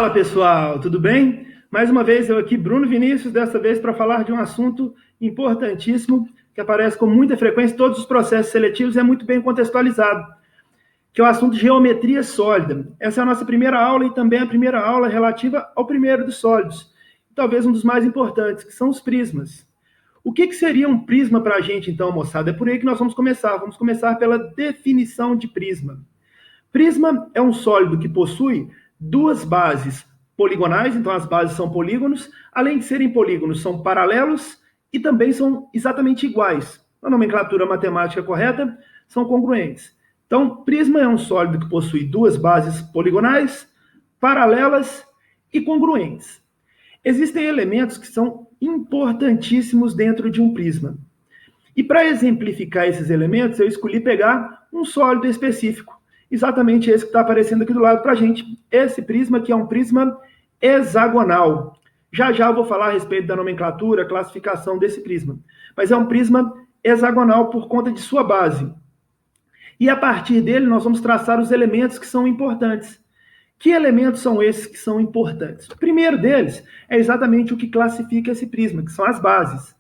Fala pessoal, tudo bem? Mais uma vez eu aqui, Bruno Vinícius, dessa vez para falar de um assunto importantíssimo que aparece com muita frequência em todos os processos seletivos e é muito bem contextualizado, que é o assunto de geometria sólida. Essa é a nossa primeira aula e também a primeira aula relativa ao primeiro dos sólidos, talvez um dos mais importantes, que são os prismas. O que seria um prisma para a gente então, moçada? É por aí que nós vamos começar. Vamos começar pela definição de prisma. Prisma é um sólido que possui duas bases poligonais, então as bases são polígonos, além de serem polígonos, são paralelos e também são exatamente iguais. Na nomenclatura matemática correta, são congruentes. Então, prisma é um sólido que possui duas bases poligonais, paralelas e congruentes. Existem elementos que são importantíssimos dentro de um prisma. E para exemplificar esses elementos, eu escolhi pegar um sólido específico. Exatamente esse que está aparecendo aqui do lado para a gente. Esse prisma que é um prisma hexagonal. Já já eu vou falar a respeito da nomenclatura, classificação desse prisma. Mas é um prisma hexagonal por conta de sua base. E a partir dele nós vamos traçar os elementos que são importantes. Que elementos são esses que são importantes? O primeiro deles é exatamente o que classifica esse prisma, que são as bases.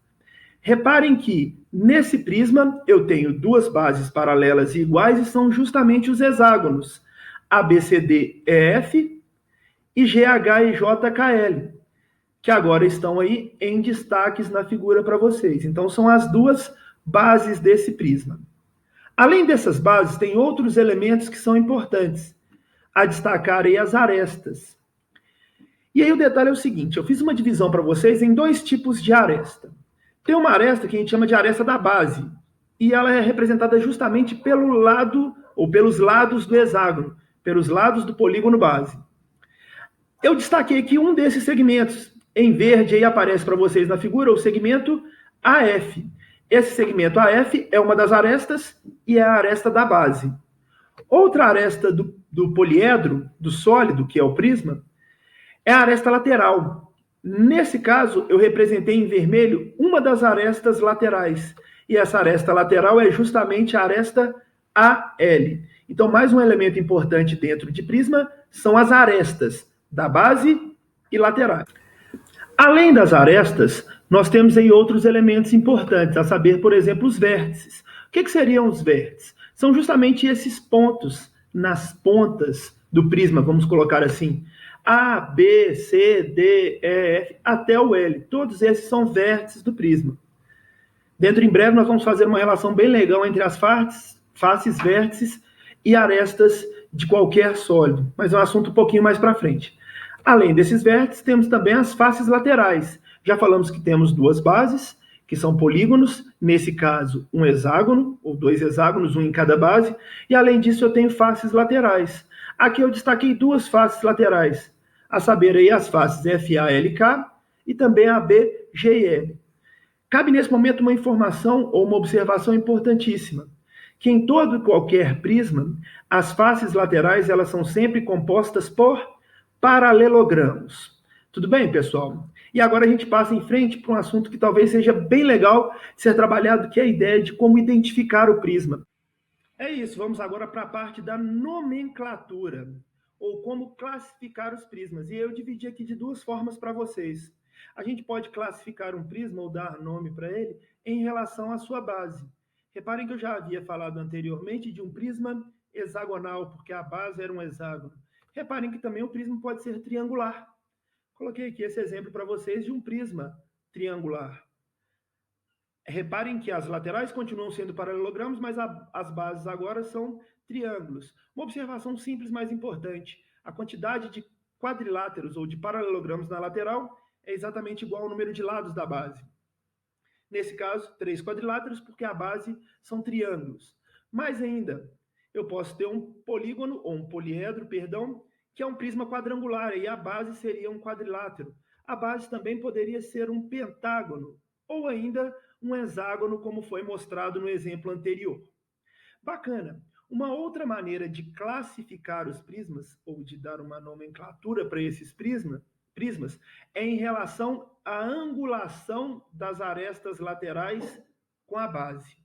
Reparem que, nesse prisma, eu tenho duas bases paralelas e iguais e são justamente os hexágonos ABCDEF e GHIJKL, que agora estão aí em destaques na figura para vocês. Então, são as duas bases desse prisma. Além dessas bases, tem outros elementos que são importantes a destacar aí as arestas. E aí o detalhe é o seguinte, eu fiz uma divisão para vocês em dois tipos de aresta. Tem uma aresta que a gente chama de aresta da base, e ela é representada justamente pelo lado, ou pelos lados do hexágono, pelos lados do polígono base. Eu destaquei aqui um desses segmentos, em verde aí aparece para vocês na figura o segmento AF. Esse segmento AF é uma das arestas e é a aresta da base. Outra aresta do poliedro, do sólido, que é o prisma, é a aresta lateral. Nesse caso, eu representei em vermelho uma das arestas laterais. E essa aresta lateral é justamente a aresta AL. Então, mais um elemento importante dentro de prisma são as arestas da base e laterais. Além das arestas, nós temos aí outros elementos importantes, a saber, por exemplo, os vértices. O que seriam os vértices? São justamente esses pontos nas pontas do prisma, vamos colocar assim. A, B, C, D, E, F, até o L. Todos esses são vértices do prisma. Dentro em breve nós vamos fazer uma relação bem legal entre as faces, vértices e arestas de qualquer sólido, mas é um assunto um pouquinho mais para frente. Além desses vértices, temos também as faces laterais. Já falamos que temos duas bases, que são polígonos, nesse caso um hexágono, ou dois hexágonos, um em cada base, e além disso eu tenho faces laterais. Aqui eu destaquei duas faces laterais, a saber aí as faces FALK e também a BGL. Cabe nesse momento uma informação ou uma observação importantíssima, que em todo e qualquer prisma, as faces laterais elas são sempre compostas por paralelogramos. Tudo bem, pessoal? E agora a gente passa em frente para um assunto que talvez seja bem legal de ser trabalhado, que é a ideia de como identificar o prisma. É isso, vamos agora para a parte da nomenclatura, ou como classificar os prismas. E eu dividi aqui de duas formas para vocês. A gente pode classificar um prisma ou dar nome para ele em relação à sua base. Reparem que eu já havia falado anteriormente de um prisma hexagonal, porque a base era um hexágono. Reparem que também o prisma pode ser triangular. Coloquei aqui esse exemplo para vocês de um prisma triangular. Reparem que as laterais continuam sendo paralelogramas, mas as bases agora são triângulos. Uma observação simples, mas importante. A quantidade de quadriláteros ou de paralelogramas na lateral é exatamente igual ao número de lados da base. Nesse caso, 3 quadriláteros, porque a base são triângulos. Mais ainda, eu posso ter um polígono, ou um poliedro, perdão, que é um prisma quadrangular, e a base seria um quadrilátero. A base também poderia ser um pentágono, ou ainda um hexágono, como foi mostrado no exemplo anterior. Bacana. Uma outra maneira de classificar os prismas, ou de dar uma nomenclatura para esses prismas, é em relação à angulação das arestas laterais com a base.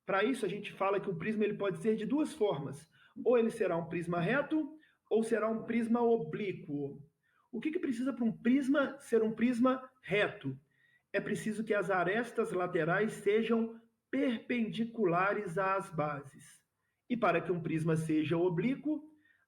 Para isso, a gente fala que o prisma ele pode ser de duas formas. Ou ele será um prisma reto, ou será um prisma oblíquo. O que precisa para um prisma ser um prisma reto? É preciso que as arestas laterais sejam perpendiculares às bases. E para que um prisma seja oblíquo,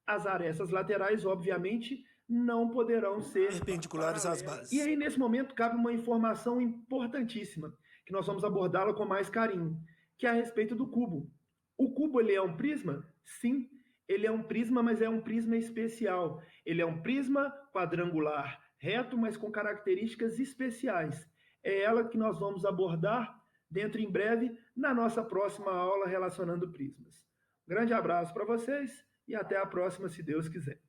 as arestas laterais, obviamente, não poderão ser perpendiculares às paralelas. bases. E aí, nesse momento, cabe uma informação importantíssima, que nós vamos abordá-la com mais carinho, que é a respeito do cubo. O cubo, ele é um prisma? Sim, ele é um prisma, mas é um prisma especial. Ele é um prisma quadrangular, reto, mas com características especiais. É ela que nós vamos abordar dentro em breve na nossa próxima aula relacionando prismas. Grande abraço para vocês e até a próxima, se Deus quiser.